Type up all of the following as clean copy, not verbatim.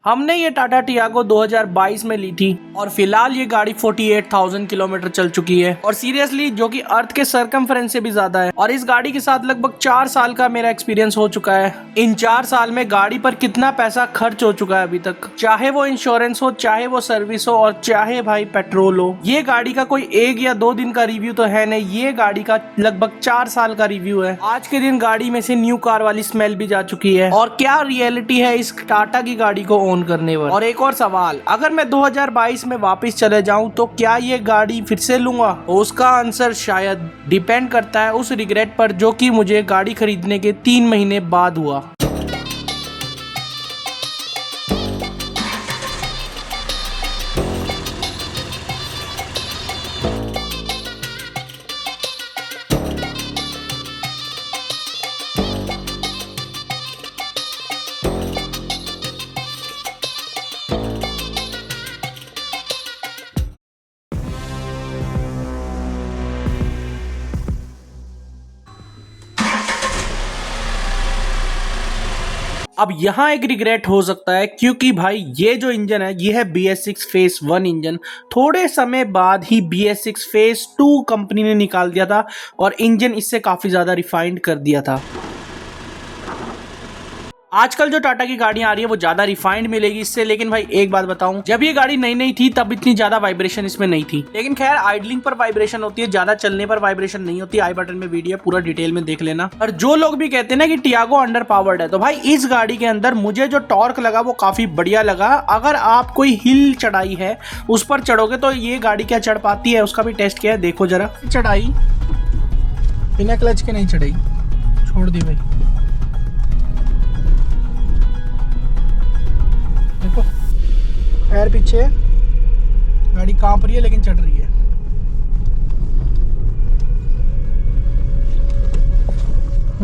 हमने ये टाटा टियागो 2022 में ली थी और फिलहाल ये गाड़ी 48,000 किलोमीटर चल चुकी है और सीरियसली जो कि अर्थ के सरकमफ्रेंस से भी ज्यादा है। और इस गाड़ी के साथ लगभग 4 साल का मेरा एक्सपीरियंस हो चुका है। इन 4 साल में गाड़ी पर कितना पैसा खर्च हो चुका है अभी तक, चाहे वो इंश्योरेंस हो, चाहे वो सर्विस हो और चाहे भाई पेट्रोल हो। ये गाड़ी का कोई 1 या 2 दिन का रिव्यू तो है नहीं, ये गाड़ी का लगभग 4 साल का रिव्यू है। आज के दिन गाड़ी में से न्यू कार वाली स्मेल भी जा चुकी है। और क्या रियलिटी है इस टाटा की गाड़ी को ओन करने पर। और एक और सवाल, अगर मैं 2022 में वापस चले जाऊं तो क्या ये गाड़ी फिर से लूंगा? उसका आंसर शायद डिपेंड करता है उस रिग्रेट पर जो कि मुझे गाड़ी खरीदने के 3 महीने बाद हुआ। अब यहाँ एक रिग्रेट हो सकता है क्योंकि भाई ये जो इंजन है ये है BS6 फेस 1 इंजन। थोड़े समय बाद ही BS6 फेस 2 कंपनी ने निकाल दिया था और इंजन इससे काफी ज्यादा रिफाइंड कर दिया था। आजकल जो टाटा की गाड़ियां आ रही है वो ज्यादा रिफाइंड मिलेगी इससे, लेकिन भाई एक बात बताऊं, जब ये गाड़ी नई नई थी तब इतनी ज्यादा वाइब्रेशन इसमें नहीं थी। लेकिन खैर आइडलिंग पर वाइब्रेशन होती है, ज्यादा चलने पर वाइब्रेशन नहीं होती। आई बटन में वीडियो पूरा डिटेल में देख लेना। और जो लोग भी कहते हैं ना कि टियागो अंडर पावर्ड है, तो भाई इस गाड़ी के अंदर मुझे जो टॉर्क लगा वो काफी बढ़िया लगा। अगर आप कोई हिल चढ़ाई है उस पर चढ़ोगे तो ये गाड़ी क्या चढ़ पाती है उसका भी टेस्ट किया है। देखो जरा, चढ़ाई बिना क्लच के नहीं चढ़ाई, छोड़ दी भाई। देखो पैर पीछे है, गाड़ी कांप रही है लेकिन चढ़ रही है।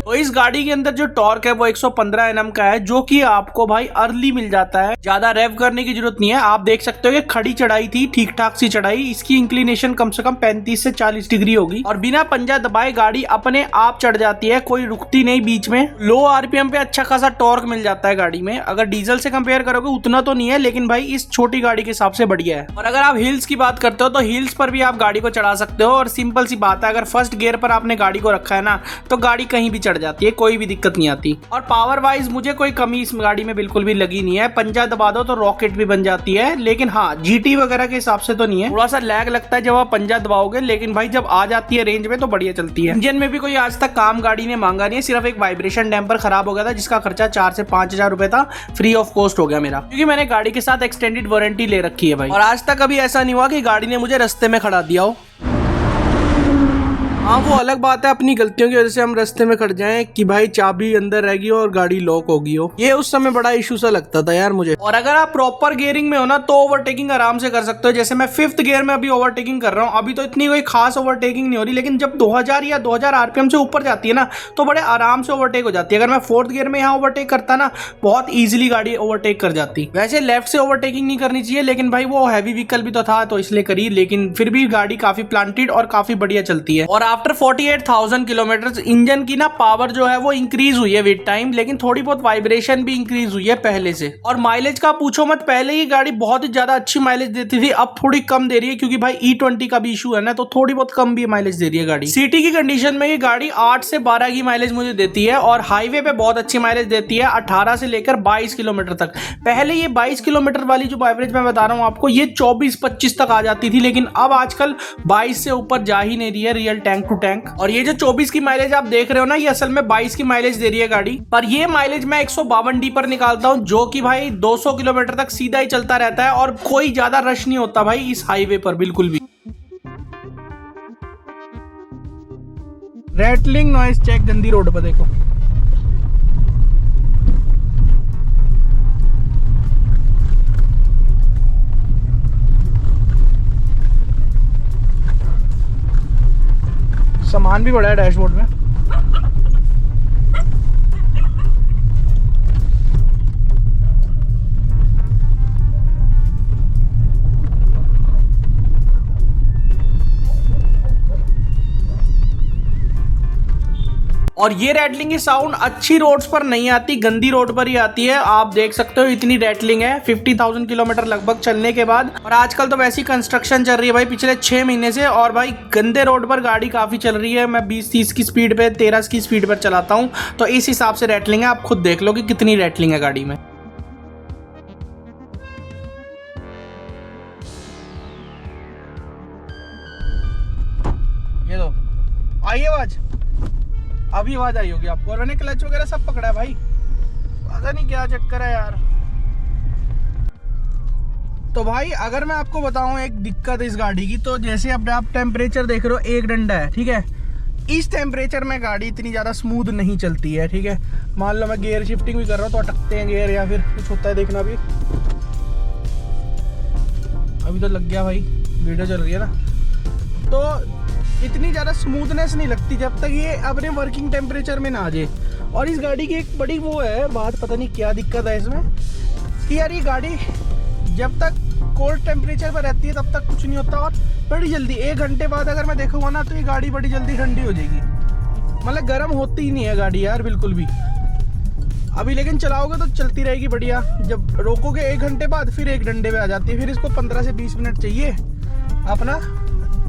तो इस गाड़ी के अंदर जो टॉर्क है वो 115 Nm का है, जो कि आपको भाई अर्ली मिल जाता है। ज्यादा रेव करने की जरूरत नहीं है। आप देख सकते हो कि खड़ी चढ़ाई थी, ठीक ठाक सी चढ़ाई। इसकी इंक्लिनेशन कम से कम 35 से 40 डिग्री होगी और बिना पंजा दबाए गाड़ी अपने आप चढ़ जाती है, कोई रुकती नहीं बीच में। लो RPM पे अच्छा खासा टॉर्क मिल जाता है गाड़ी में। अगर डीजल से कंपेयर करोगे उतना तो नहीं है, लेकिन भाई इस छोटी गाड़ी के हिसाब से बढ़िया है। और अगर आप हिल्स की बात करते हो तो हिल्स पर भी आप गाड़ी को चढ़ा सकते हो। और सिंपल सी बात है, अगर फर्स्ट गियर पर आपने गाड़ी को रखा है ना तो गाड़ी कहीं भी चढ़ जाती है, कोई भी दिक्कत नहीं आती। और पावर वाइज मुझे कोई कमी इस गाड़ी में बिल्कुल भी लगी नहीं है। पंजा दबा दो तो रॉकेट भी बन जाती है, लेकिन हाँ GT वगैरह के हिसाब से तो नहीं है। थोड़ा सा लैग लगता है जब आप पंजा दबाओगे, लेकिन भाई जब आ जाती है रेंज में तो बढ़िया चलती है। इंजन में भी कोई आज तक काम गाड़ी ने मांगा नहीं है, सिर्फ एक वाइब्रेशन डैम्पर खराब हो गया था जिसका खर्चा 4 से 5 हजार रुपए था, फ्री ऑफ कॉस्ट हो गया मेरा, क्योंकि मैंने गाड़ी के साथ एक्सटेंडेड वारंटी ले रखी है भाई। और आज तक कभी ऐसा नहीं हुआ कि गाड़ी ने मुझे रास्ते में खड़ा दिया हो। हाँ वो अलग बात है, अपनी गलतियों की वजह से हम रास्ते में खड़ जाएं कि भाई चाबी अंदर रह गई हो और गाड़ी लॉक हो गई हो। ये उस समय बड़ा इशू सा लगता था यार मुझे। और अगर आप प्रॉपर गियरिंग में हो ना तो ओवरटेकिंग आराम से कर सकते हो। जैसे मैं 5th गियर में अभी ओवरटेकिंग कर रहा हूँ, अभी तो इतनी कोई खास ओवरटेकिंग नहीं हो रही, लेकिन जब 2000 या 2000 RPM से ऊपर जाती है ना तो बड़े आराम से ओवरटेक हो जाती है। अगर मैं 4th गियर में यहाँ ओवरटेक करता ना, बहुत ईजिली गाड़ी ओवरटेक कर जाती। वैसे लेफ्ट से ओवरटेकिंग नहीं करनी चाहिए, लेकिन भाई वो हैवी व्हीकल भी तो था तो इसलिए करी, लेकिन फिर भी गाड़ी काफी प्लांटेड और काफी बढ़िया चलती है। और आफ्टर 48,000 किलोमीटर इंजन की ना पावर जो है वो इंक्रीज हुई है विद टाइम, लेकिन थोड़ी बहुत वाइब्रेशन भी इंक्रीज हुई है पहले से। और माइलेज का पूछो मत, पहले ही गाड़ी बहुत ही ज्यादा अच्छी माइलेज देती थी, अब थोड़ी कम दे रही है क्योंकि भाई E20 का भी इशू है ना, तो थोड़ी बहुत कम भी माइलेज दे रही है गाड़ी। सिटी की कंडीशन में ये गाड़ी 8 से 12 की माइलेज मुझे देती है और हाईवे पे बहुत अच्छी माइलेज देती है, 18 से लेकर 22 किलोमीटर तक। पहले ये 22 किलोमीटर वाली जो एवरेज मैं बता रहा हूँ आपको, ये 24-25 तक आ जाती थी, लेकिन अब आजकल 22 से ऊपर जा ही नहीं रही है रियल टैंक टू टैंक। और ये जो 24 की माइलेज आप देख रहे हो ना, ये असल में 22 की माइलेज दे रही है गाड़ी, पर ये माइलेज मैं 152D पर निकालता हूं, जो कि भाई 200 किलोमीटर तक सीधा ही चलता रहता है और कोई ज्यादा रश नहीं होता भाई इस हाईवे पर बिल्कुल भी। रैटलिंग नॉइस चेक गंदी रोड पर देखो। सामान भी बड़ा है डैशबोर्ड में। और ये रैटलिंग की साउंड अच्छी रोड्स पर नहीं आती, गंदी रोड पर ही आती है। आप देख सकते हो इतनी रैटलिंग है 50,000 किलोमीटर लगभग चलने के बाद। और आजकल तो वैसी कंस्ट्रक्शन चल रही है भाई पिछले 6 महीने से, और भाई गंदे रोड पर गाड़ी काफी चल रही है। मैं 20-30 की स्पीड पे 13 की स्पीड पर चलाता हूँ, तो इस हिसाब से रैटलिंग है। आप खुद देख लो कि कितनी रैटलिंग है गाड़ी में। ये लो आई आवाज, अभी आवाज आई होगी आपको। और मैंने क्लच वगैरह सब पकड़ा है भाई, पता नहीं क्या चक्कर है यार। तो भाई अगर मैं आपको बताऊं एक दिक्कत इस गाड़ी की, तो जैसे अब आप टेम्परेचर देख रहे हो 1 डंडा है, ठीक है। इस टेम्परेचर में गाड़ी इतनी ज़्यादा स्मूथ नहीं चलती है, ठीक है। मान लो मैं गियर शिफ्टिंग भी कर रहा हूँ तो अटकते हैं गियर, या फिर कुछ होता है, देखना भी। अभी तो लग गया भाई, वीडियो चल रही है ना, तो इतनी ज़्यादा स्मूथनेस नहीं लगती जब तक ये अपने वर्किंग टेम्परेचर में ना आ जाए। और इस गाड़ी की एक बड़ी वो है बात, पता नहीं क्या दिक्कत है इसमें, कि यार ये गाड़ी जब तक कोल्ड टेम्परेचर पर रहती है तब तक कुछ नहीं होता, और बड़ी जल्दी 1 घंटे बाद अगर मैं देखूंगा ना तो ये गाड़ी बड़ी जल्दी ठंडी हो जाएगी। मतलब गर्म होती ही नहीं है गाड़ी यार बिल्कुल भी। अभी लेकिन चलाओगे तो चलती रहेगी बढ़िया, जब रोकोगे 1 घंटे बाद फिर 1 डंडे पे आ जाती है। फिर इसको 15 से 20 मिनट चाहिए अपना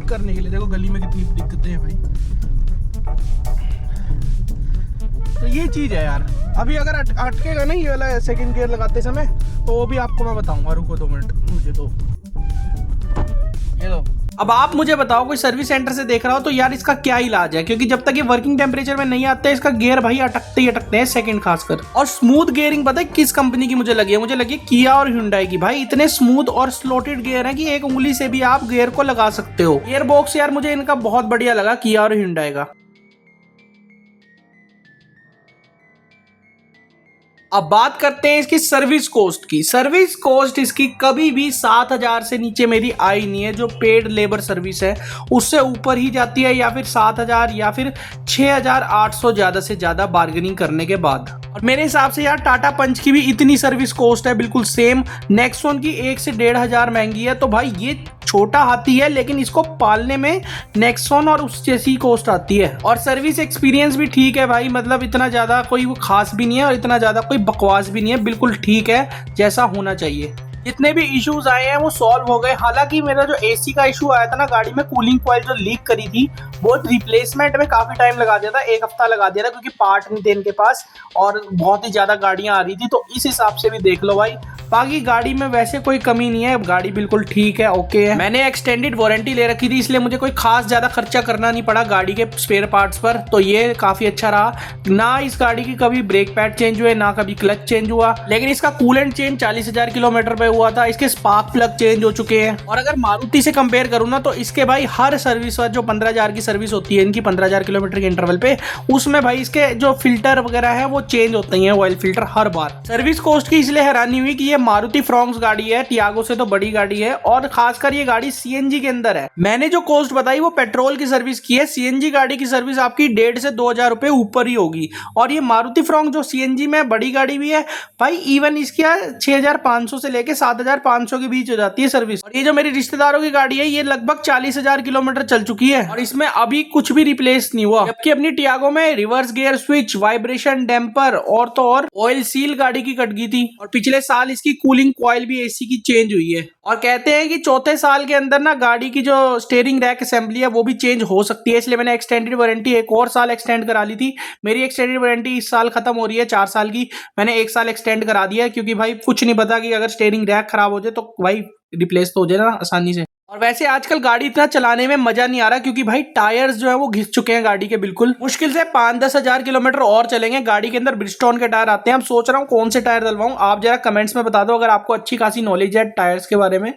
करने के लिए। देखो गली में कितनी दिक्कतें हैं भाई, तो ये चीज़ है यार। अभी अगर अटकेगा नहीं ये वाला सेकंड गियर लगाते समय, तो वो भी आपको मैं बताऊंगा। रुको 2 मिनट मुझे तो, ये लो। अब आप मुझे बताओ, कोई सर्विस सेंटर से देख रहा हो तो यार इसका क्या इलाज है, क्योंकि जब तक ये वर्किंग टेम्परेचर में नहीं आते इसका गियर भाई अटकते ही अटकते हैं, सेकंड खासकर। और स्मूथ गियरिंग पता है किस कंपनी की मुझे लगी है? मुझे लगी किया और Hyundai की। भाई इतने स्मूथ और स्लोटेड गियर है कि एक उंगली से भी आप गियर को लगा सकते हो। गियर बॉक्स यार मुझे इनका बहुत बढ़िया लगा, किया और Hyundai का। अब बात करते हैं इसकी सर्विस कॉस्ट की। सर्विस कॉस्ट इसकी कभी भी 7,000 से नीचे मेरी आई नहीं है। जो पेड लेबर सर्विस है उससे ऊपर ही जाती है, या फिर 7,000 या फिर 6,800 ज्यादा से ज्यादा बार्गेनिंग करने के बाद। और मेरे हिसाब से यार टाटा पंच की भी इतनी सर्विस कॉस्ट है, बिल्कुल सेम। नेक्सॉन की 1 से 1,500 महंगी है। तो भाई ये छोटा हाथी है, लेकिन इसको पालने में नेक्सॉन और उस जैसी कॉस्ट आती है। और सर्विस एक्सपीरियंस भी ठीक है भाई, मतलब इतना ज्यादा कोई वो खास भी नहीं है और इतना ज्यादा कोई बकवास भी नहीं है, बिल्कुल ठीक है जैसा होना चाहिए। जितने भी इश्यूज आए हैं वो सॉल्व हो गए। हालांकि मेरा जो एसी का इशू आया था ना गाड़ी में, कूलिंग कॉइल जो लीक करी थी, वो रिप्लेसमेंट में काफी टाइम लगा दिया था, 1 हफ्ता लगा दिया था, क्योंकि पार्ट नहीं थे इनके पास और बहुत ही ज्यादा गाड़ियां आ रही थी। तो इस हिसाब से भी देख लो भाई। बाकी गाड़ी में वैसे कोई कमी नहीं है, गाड़ी बिल्कुल ठीक है, ओके है। मैंने एक्सटेंडेड वारंटी ले रखी थी, इसलिए मुझे कोई खास ज्यादा खर्चा करना नहीं पड़ा गाड़ी के स्पेयर पार्ट्स पर, तो ये काफी अच्छा रहा। ना इस गाड़ी की कभी ब्रेक पैड चेंज हुए, ना कभी क्लच चेंज हुआ, लेकिन इसका कूलेंट चेंज 40,000 किलोमीटर पे हुआ था। इसके स्पार्क प्लग चेंज हो चुके हैं। और अगर मारुति से कंपेयर करूँ ना, तो इसके भाई हर सर्विस जो 15,000 की सर्विस होती है इनकी 15,000 किलोमीटर के इंटरवल पे, उसमें भाई इसके जो फिल्टर वगैरह है वो चेंज होते हैं, ऑयल फिल्टर हर बार। सर्विस कॉस्ट की इसलिए हैरानी हुई कि ये मारुति फ्रॉन्क्स गाड़ी है, टियागो से तो बड़ी गाड़ी है, और खासकर ये गाड़ी सीएनजी के अंदर है। मैंने जो कॉस्ट बताई वो पेट्रोल की सर्विस की है, सीएनजी गाड़ी की सर्विस आपकी 1,500 से 2,000 रुपए ऊपर ही होगी। और ये मारुति फ्रॉन्क जो सीएनजी में बड़ी गाड़ी भी है भाई, इवन इसकी 6,500 से लेके 7,500 के बीच हो जाती है सर्विस। और ये जो मेरी रिश्तेदारों की गाड़ी है ये लगभग 40,000 किलोमीटर चल चुकी है और इसमें अभी कुछ भी रिप्लेस नहीं हुआ। जबकि अपनी टियागो में reverse gear switch, vibration damper और तो और ऑयल सील गाड़ी की कट गई थी। और पिछले साल इसकी कूलिंग कॉइल भी एसी की चेंज हुई है। और कहते हैं कि चौथे साल के अंदर ना गाड़ी की जो स्टीयरिंग रैक असेंबली है वो भी चेंज हो सकती है, इसलिए मैंने एक्सटेंडेड वारंटी 1 और साल एक्सटेंड करा ली थी। मेरी एक्सटेंडेड वारंटी इस साल खत्म हो रही है 4 साल की, मैंने 1 साल एक्सटेंड करा दिया है, क्योंकि भाई कुछ नहीं पता कि अगर स्टीयरिंग रैक खराब हो जाए तो भाई रिप्लेस तो हो जाए ना आसानी से। और वैसे आजकल गाड़ी इतना चलाने में मजा नहीं आ रहा, क्योंकि भाई टायर्स जो है वो घिस चुके हैं गाड़ी के बिल्कुल। मुश्किल से 5-10 हजार किलोमीटर और चलेंगे। गाड़ी के अंदर ब्रिजस्टोन के टायर आते हैं। अब सोच रहा हूँ कौन से टायर डलवाऊं, आप जरा कमेंट्स में बता दो अगर आपको अच्छी खासी नॉलेज है टायर्स के बारे में।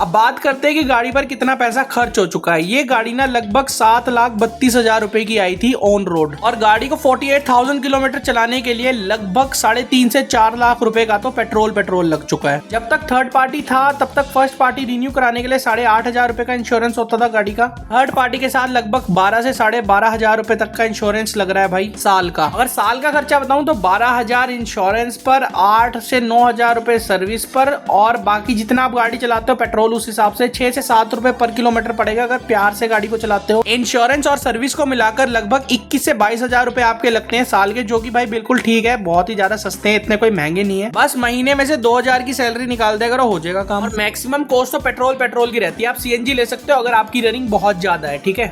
अब बात करते हैं कि गाड़ी पर कितना पैसा खर्च हो चुका है। ये गाड़ी ना लगभग 7,32,000 रुपए की आई थी ऑन रोड, और गाड़ी को 48,000 किलोमीटर चलाने के लिए लगभग 3.5 से 4 लाख रुपए का तो पेट्रोल लग चुका है। जब तक थर्ड पार्टी था तब तक फर्स्ट पार्टी रिन्यू कराने के लिए 8,500 रुपए का इंश्योरेंस होता था गाड़ी का। थर्ड पार्टी के साथ लगभग 12 से 12,500 रुपए तक का इंश्योरेंस लग रहा है भाई साल का। अगर साल का खर्चा बताऊं तो 12,000 इंश्योरेंस पर, 8 से 9,000 रुपए सर्विस पर, और बाकी जितना आप गाड़ी चलाते हो पेट्रोल पेट्रोल उस हिसाब से 6 से 7 रुपए पर किलोमीटर पड़ेगा अगर प्यार से गाड़ी को चलाते हो। इंश्योरेंस और सर्विस को मिलाकर लगभग 21 से 22 हजार रुपए आपके लगते हैं साल के, जो कि भाई बिल्कुल ठीक है, बहुत ही ज्यादा सस्ते हैं, इतने कोई महंगे नहीं है। बस महीने में से 2000 की सैलरी निकाल देगा हो जाएगा काम। और मैक्सिमम कॉस्ट तो पेट्रोल की रहती है। आप सीएनजी ले सकते हो अगर आपकी रनिंग बहुत ज्यादा है, ठीक है।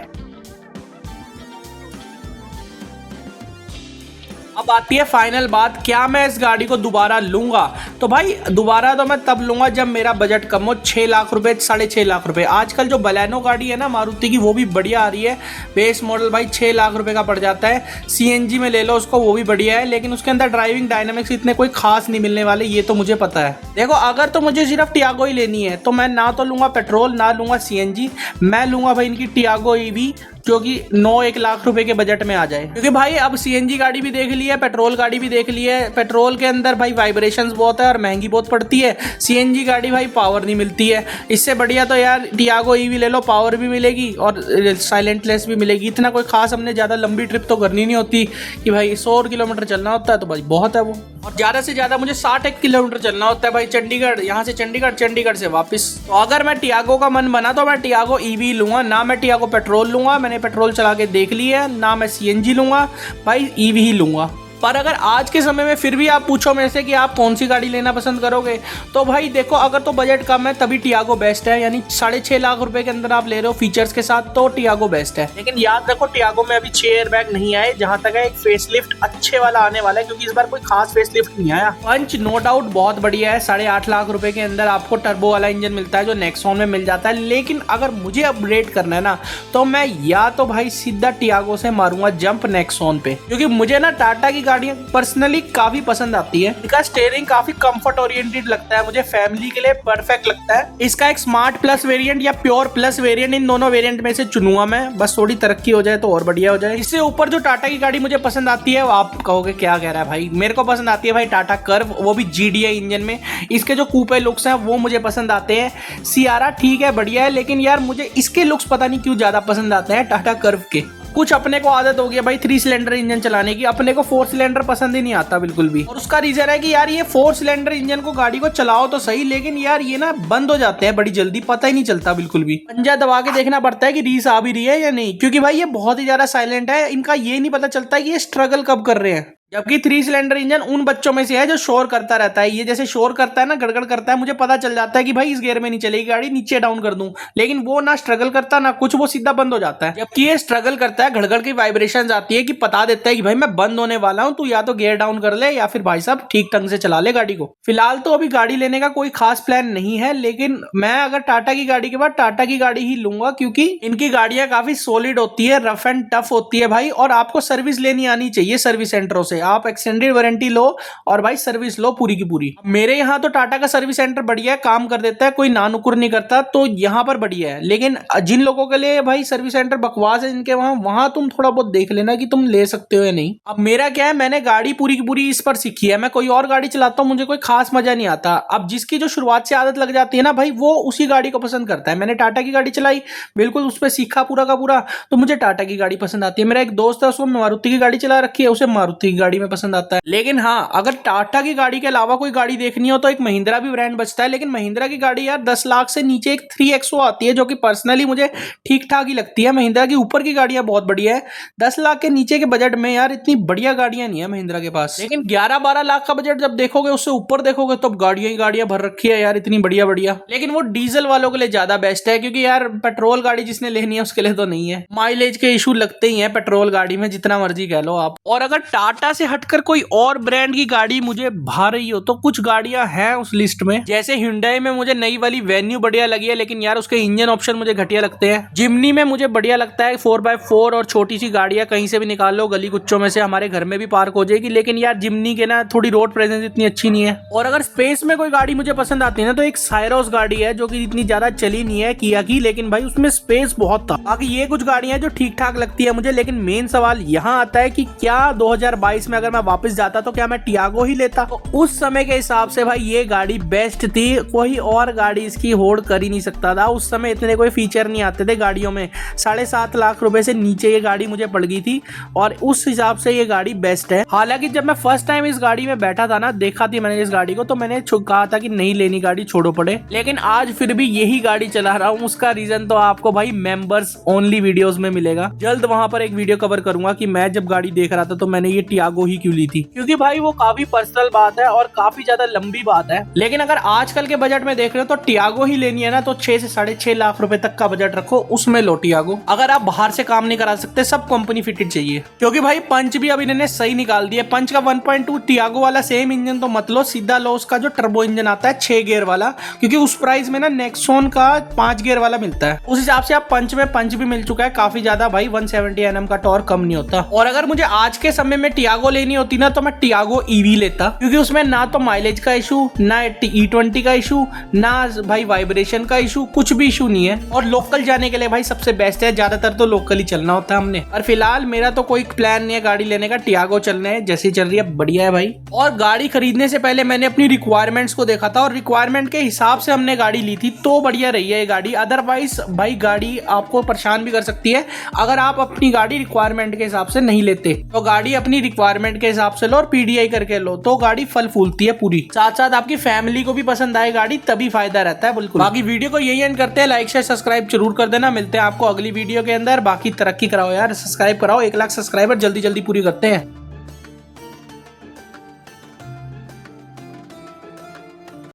अब आती है फाइनल बात, क्या मैं इस गाड़ी को दोबारा लूंगा? तो भाई दोबारा तो मैं तब लूंगा जब मेरा बजट कम हो, 6 लाख रुपए 6.5 लाख रुपए। आजकल जो बलेनो गाड़ी है ना मारुति की, वो भी बढ़िया आ रही है। बेस मॉडल भाई 6 लाख रुपए का पड़ जाता है। सीएनजी में ले लो उसको, वो भी बढ़िया है, लेकिन उसके अंदर ड्राइविंग डायनामिक्स इतने कोई खास नहीं मिलने वाले, ये तो मुझे पता है। देखो अगर तो मुझे सिर्फ टियागो ही लेनी है तो मैं ना तो लूंगा पेट्रोल ना लूंगा सीएनजी, मैं लूंगा भाई इनकी टियागो ईवी, जो कि 9-1 लाख रुपए के बजट में आ जाए। क्योंकि भाई अब सीएनजी गाड़ी भी देख ली है, पेट्रोल गाड़ी भी देख ली है। पेट्रोल के अंदर भाई वाइब्रेशंस बहुत है और महंगी बहुत पड़ती है। सीएनजी गाड़ी भाई पावर नहीं मिलती है। इससे बढ़िया तो यार टियागो ईवी ले लो, पावर भी मिलेगी और साइलेंटलेस भी मिलेगी। इतना कोई खास हमने ज़्यादा लंबी ट्रिप तो करनी नहीं होती कि भाई 100 किलोमीटर चलना होता है तो भाई बहुत है वो, और ज़्यादा से ज़्यादा मुझे 60 किलोमीटर चलना होता है भाई चंडीगढ़, यहाँ से चंडीगढ़, चंडीगढ़ से वापस। तो अगर मैं टियागो का मन बना तो मैं टियागो ईवी लूंगा, ना मैं टियागो पेट्रोल लूंगा, मैंने पेट्रोल चला के देख ली है, ना मैं सीएनजी लूंगा, भाई ईवी ही लूंगा। पर अगर आज के समय में फिर भी आप पूछो मेरे से कि आप कौन सी गाड़ी लेना पसंद करोगे, तो भाई देखो अगर तो बजट कम है तभी टियागो बेस्ट है, यानी 6.5 लाख रुपए के अंदर आप ले रहे हो फीचर्स के साथ तो टियागो बेस्ट है। लेकिन याद रखो टियागो में अभी 6 एयरबैग नहीं आए, जहां तक है एक फेसलिफ्ट अच्छे वाला आने वाला है, क्योंकि इस बार कोई खास फेसलिफ्ट नहीं आया। पंच नो डाउट बहुत बढ़िया है, 8.5 लाख रुपए के अंदर आपको टर्बो वाला इंजन मिलता है जो नेक्सॉन में मिल जाता है। लेकिन अगर मुझे अपग्रेड करना है ना तो मैं या तो भाई सीधा टियागो से मारूंगा जंप नेक्सॉन पे, क्योंकि मुझे ना टाटा की गाड़ियां पर्सनली काफी पसंद आती है। इसका स्टीयरिंग काफी कंफर्ट ओरिएंटेड लगता है मुझे, फैमिली के लिए परफेक्ट लगता है। इसका एक स्मार्ट प्लस वेरिएंट या प्योर प्लस वेरिएंट, इन दोनों वेरिएंट में से चुनूंगा मैं, बस थोड़ी तरक्की हो जाए तो और बढ़िया हो जाए। इससे ऊपर जो टाटा की गाड़ी मुझे पसंद आती है, वो आप कहोगे क्या कह रहा है भाई, मेरे को पसंद आती है भाई टाटा कर्व, वो भी जीडीआई इंजन में। इसके जो कूपे लुक्स हैं वो मुझे पसंद आते हैं। सियारा ठीक है बढ़िया है, लेकिन यार मुझे इसके लुक्स पता नहीं क्यों ज्यादा पसंद आते हैं टाटा कर्व के। कुछ अपने को आदत हो गई है भाई 3 सिलेंडर इंजन चलाने की, अपने को 4 सिलेंडर पसंद ही नहीं आता बिल्कुल भी। और उसका रीजन है कि यार ये 4 सिलेंडर इंजन को गाड़ी को चलाओ तो सही, लेकिन यार ये ना बंद हो जाते हैं बड़ी जल्दी, पता ही नहीं चलता बिल्कुल भी। पंजा दबा के देखना पड़ता है कि रीस आ भी रही है या नहीं, क्योंकि भाई ये बहुत ही ज्यादा साइलेंट है। इनका ये नहीं पता चलता कि ये स्ट्रगल कब कर रहे हैं। जबकि 3 सिलेंडर इंजन उन बच्चों में से है जो शोर करता रहता है। ये जैसे शोर करता है ना, गड़गड़ करता है, मुझे पता चल जाता है कि भाई इस गियर में नहीं चलेगी गाड़ी, नीचे डाउन कर दूं। लेकिन वो ना स्ट्रगल करता ना कुछ, वो सीधा बंद हो जाता है। जबकि ये स्ट्रगल करता है, गड़गड़ की वाइब्रेशन आती है कि बता देता है कि भाई मैं बंद होने वाला हूं, तू या तो गियर डाउन कर ले या फिर भाई साहब ठीक ढंग से चला ले गाड़ी को। फिलहाल तो अभी गाड़ी लेने का कोई खास प्लान नहीं है, लेकिन मैं अगर टाटा की गाड़ी के बाद टाटा की गाड़ी ही लूंगा, क्योंकि इनकी गाड़ियां काफी सॉलिड होती है, रफ एंड टफ होती है भाई। और आपको सर्विस लेनी आनी चाहिए सर्विस सेंटरों से, आप एक्सटेंडेड वारंटी लो और भाई सर्विस लो पूरी की पूरी। मेरे यहाँ तो टाटा का सर्विस सेंटर बढ़िया है, काम कर देता है, कोई नानुकुर नहीं करता, तो यहाँ पर बढ़िया है। लेकिन जिन लोगों के लिए भाई सर्विस सेंटर बकवास है जिनके वहां तुम थोड़ा बहुत देख लेना कि तुम ले सकते हो या नहीं। अब मेरा क्या है, मैंने गाड़ी पूरी की पूरी इस पर सीखी है, मैं कोई और गाड़ी चलाता हूँ मुझे कोई खास मजा नहीं आता। अब जिसकी जो शुरुआत से आदत लग जाती है ना भाई, वो उसी गाड़ी को पसंद करता है। मैंने टाटा की गाड़ी चलाई, बिल्कुल उस पर सीखा पूरा का पूरा, तो मुझे टाटा की गाड़ी पसंद आती है। मेरा एक दोस्त है, उसको मारुति की गाड़ी चला रखी है, उसे मारुति की गाड़ी में पसंद आता है। लेकिन हाँ, अगर टाटा की गाड़ी के अलावा कोई गाड़ी देखनी हो तो एक महिंद्रा भी ब्रांड बचता है। लेकिन महिंद्रा की गाड़ी यार 10 लाख से नीचे एक 3XO आती है, जो कि पर्सनली मुझे ठीक ठाक ही लगती है। महिंद्रा की ऊपर की गाड़ियां बहुत बढ़िया है, 10 लाख के नीचे के बजट में यार इतनी बढ़िया गाड़ियां नहीं है महिंद्रा के पास। लेकिन 11-12 लाख का बजट जब देखोगे, उससे ऊपर देखोगे, तो गाड़ियां ही गाड़ियां भर रखी है यार, इतनी बढ़िया बढ़िया। लेकिन वो डीजल वालों के लिए ज्यादा बेस्ट है, क्योंकि यार पेट्रोल गाड़ी जिसने लेनी है उसके लिए तो नहीं है। माइलेज के इशू लगते ही है पेट्रोल गाड़ी में, जितना मर्जी कह लो आप। और अगर टाटा से हटकर कोई और ब्रांड की गाड़ी मुझे भा रही हो तो कुछ गाड़ियां हैं उस लिस्ट में। जैसे Hyundai में मुझे नई वाली वेन्यू बढ़िया लगी है, लेकिन यार उसके इंजन ऑप्शन मुझे घटिया लगते हैं। जिमनी में मुझे बढ़िया लगता है 4x4 और छोटी सी गाड़ियां कहीं से भी निकाल लो, गली कुच्चों में से हमारे घर में भी पार्क हो जाएगी। लेकिन यार जिमनी के ना थोड़ी रोड प्रेजेंस इतनी अच्छी नहीं है। और अगर स्पेस में कोई गाड़ी मुझे पसंद आती है ना, तो एक साइरोस गाड़ी है जो कि इतनी ज्यादा चली नहीं है किया की, लेकिन भाई उसमें स्पेस बहुत था। बाकी ये कुछ गाड़ियां जो ठीक ठाक लगती है मुझे। लेकिन मेन सवाल यहाँ आता है कि क्या 2022 में अगर मैं वापस जाता तो क्या मैं टियागो ही लेता। तो उस समय के हिसाब से भाई ये गाड़ी बेस्ट थी, कोई और गाड़ी इसकी होल्ड कर ही नहीं सकता था। उस समय इतने कोई फीचर नहीं आते थे गाड़ियों में, 7.5 लाख रुपए से नीचे ये गाड़ी मुझे पड़ गई थी और उस हिसाब से ये गाड़ी बेस्ट है। हालांकि जब मैं फर्स्ट टाइम इस गाड़ी में बैठा था ना, देखा थी मैंने इस गाड़ी को, तो मैंने कहा था कि नहीं लेनी गाड़ी, छोड़ो पड़े, लेकिन आज फिर भी यही गाड़ी चला रहा हूँ। उसका रीजन तो आपको भाई मेंबर्स ओनली वीडियोस में मिलेगा। जल्द वहां पर एक वीडियो कवर करूंगा कि मैं जब गाड़ी देख रहा था तो मैंने ये टियागो ही क्यों ली थी, क्योंकि भाई वो काफी पर्सनल बात है और काफी ज्यादा लंबी बात है। लेकिन अगर आजकल के बजट में देख रहे हो तो टियागो ही लेनी है ना, तो 6 से 6.5 लाख रुपए तक का बजट रखो, उसमें लो टियागो। अगर आप बाहर से काम नहीं करा सकते, सब कंपनी फिटेड चाहिए, क्योंकि भाई पंच भी अब इन्होंने सही निकाल दिया। पंच का 1.2 टियागो वाला सेम इंजन तो मत लो, सीधा लो उसका जो टर्बो इंजन आता है 6 गियर वाला, क्योंकि उस प्राइस में ना नेक्सॉन का 5 गियर वाला मिलता है। उस हिसाब से आप पंच में पंच भी मिल चुका है काफी ज्यादा भाई, 170 Nm का टॉर्क कम नहीं होता। और अगर मुझे आज के समय में टियागो लेनी होती ना, तो मैं टियागो ईवी लेता, क्योंकि उसमें ना तो माइलेज का इशू, ना E20 का इशू, ना भाई वाइब्रेशन का इशू, कुछ भी इशू नहीं है। और लोकल जाने के लिए भाई सबसे बेस्ट है, ज्यादातर तो लोकल ही चलना होता है हमने। और फिलहाल मेरा तो कोई प्लान नहीं है गाड़ी लेने का, टियागो चलना है, जैसी चल रही है बढ़िया है भाई। और गाड़ी खरीदने से पहले मैंने अपनी रिक्वायरमेंट्स को देखा था और रिक्वायरमेंट के हिसाब से हमने गाड़ी ली थी, तो बढ़िया रही है ये गाड़ी। अदरवाइज भाई गाड़ी आपको परेशान भी कर सकती है अगर आप अपनी गाड़ी रिक्वायरमेंट के हिसाब से नहीं लेते। तो गाड़ी अपनी रिक्वायरमेंट के हिसाब से लो और PDI करके लो, तो गाड़ी फल फूलती है पूरी। साथ साथ आपकी फैमिली को भी पसंद आए गाड़ी, तभी फायदा रहता है बिल्कुल। बाकी वीडियो को यही एंड करते हैं, लाइक शेयर सब्सक्राइब जरूर कर देना। मिलते हैं आपको अगली वीडियो के अंदर। बाकी तरक्की कराओ यार, सब्सक्राइब कराओ, 1 लाख सब्सक्राइबर जल्दी जल्दी पूरी करते हैं।